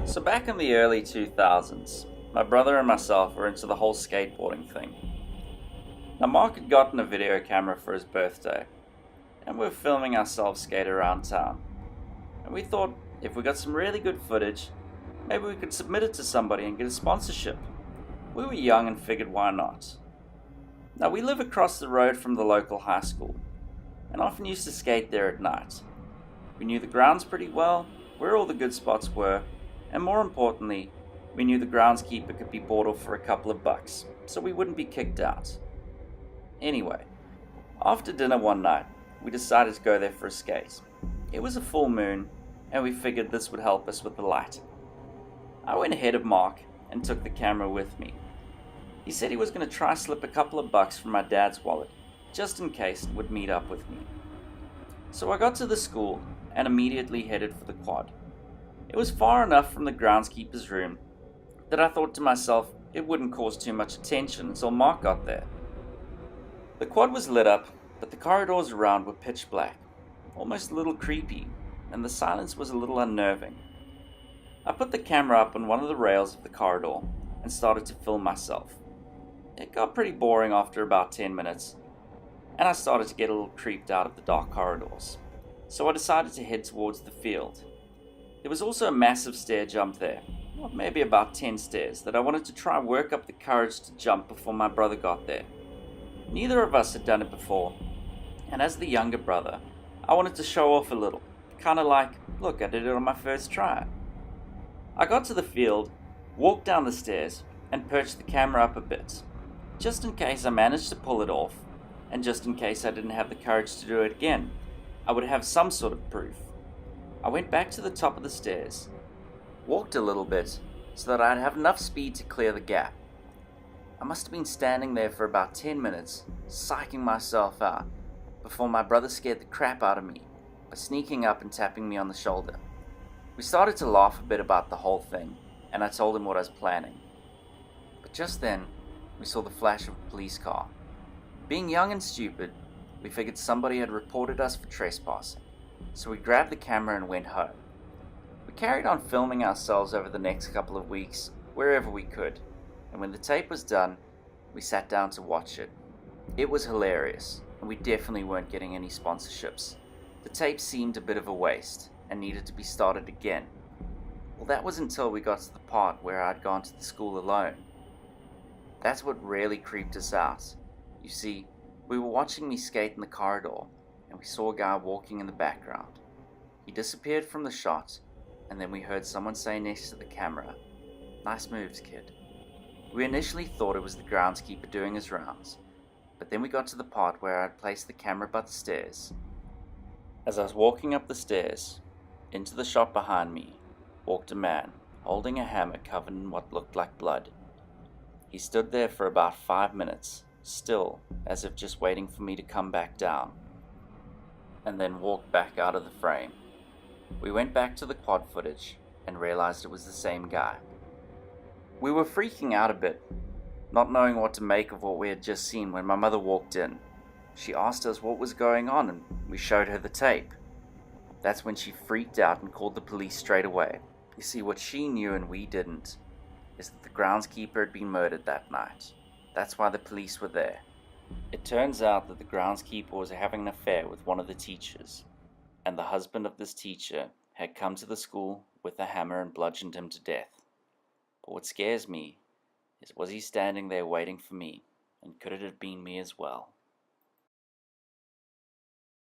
So back in the early 2000s, my brother and myself were into the whole skateboarding thing. Now Mark had gotten a video camera for his birthday, and we were filming ourselves skate around town. And we thought if we got some really good footage, maybe we could submit it to somebody and get a sponsorship. We were young and figured why not. Now we live across the road from the local high school, and often used to skate there at night. We knew the grounds pretty well, where all the good spots were, and more importantly, we knew the groundskeeper could be bought off for a couple of bucks, so we wouldn't be kicked out. Anyway, after dinner one night, we decided to go there for a skate. It was a full moon, and we figured this would help us with the light. I went ahead of Mark and took the camera with me. He said he was going to try slip a couple of bucks from my dad's wallet, just in case it would meet up with me. So I got to the school and immediately headed for the quad. It was far enough from the groundskeeper's room that I thought to myself it wouldn't cause too much attention until Mark got there. The quad was lit up, but the corridors around were pitch black, almost a little creepy, and the silence was a little unnerving. I put the camera up on one of the rails of the corridor and started to film myself. It got pretty boring after about 10 minutes, and I started to get a little creeped out of the dark corridors, so I decided to head towards the field. There was also a massive stair jump there, or maybe about 10 stairs, that I wanted to try and work up the courage to jump before my brother got there. Neither of us had done it before, and as the younger brother, I wanted to show off a little, kinda like, look, I did it on my first try. I got to the field, walked down the stairs, and perched the camera up a bit, just in case I managed to pull it off, and just in case I didn't have the courage to do it again. I would have some sort of proof. I went back to the top of the stairs, walked a little bit so that I'd have enough speed to clear the gap. I must have been standing there for about 10 minutes, psyching myself out, before my brother scared the crap out of me by sneaking up and tapping me on the shoulder. We started to laugh a bit about the whole thing, and I told him what I was planning. But just then, we saw the flash of a police car. Being young and stupid, we figured somebody had reported us for trespassing, so we grabbed the camera and went home. We carried on filming ourselves over the next couple of weeks, wherever we could, and when the tape was done, we sat down to watch it. It was hilarious, and we definitely weren't getting any sponsorships. The tape seemed a bit of a waste, and needed to be started again. Well, that was until we got to the part where I'd gone to the school alone. That's what really creeped us out. You see, we were watching me skate in the corridor, and we saw a guy walking in the background. He disappeared from the shot, and then we heard someone say next to the camera, "Nice moves, kid." We initially thought it was the groundskeeper doing his rounds, but then we got to the part where I'd placed the camera by the stairs. As I was walking up the stairs, into the shop behind me, walked a man, holding a hammer covered in what looked like blood. He stood there for about 5 minutes, still, as if just waiting for me to come back down, and then walked back out of the frame. We went back to the quad footage and realized it was the same guy. We were freaking out a bit, not knowing what to make of what we had just seen when my mother walked in. She asked us what was going on and we showed her the tape. That's when she freaked out and called the police straight away. You see, what she knew and we didn't is that the groundskeeper had been murdered that night. That's why the police were there. It turns out that the groundskeeper was having an affair with one of the teachers, and the husband of this teacher had come to the school with a hammer and bludgeoned him to death. But what scares me is, was he standing there waiting for me, and could it have been me as well?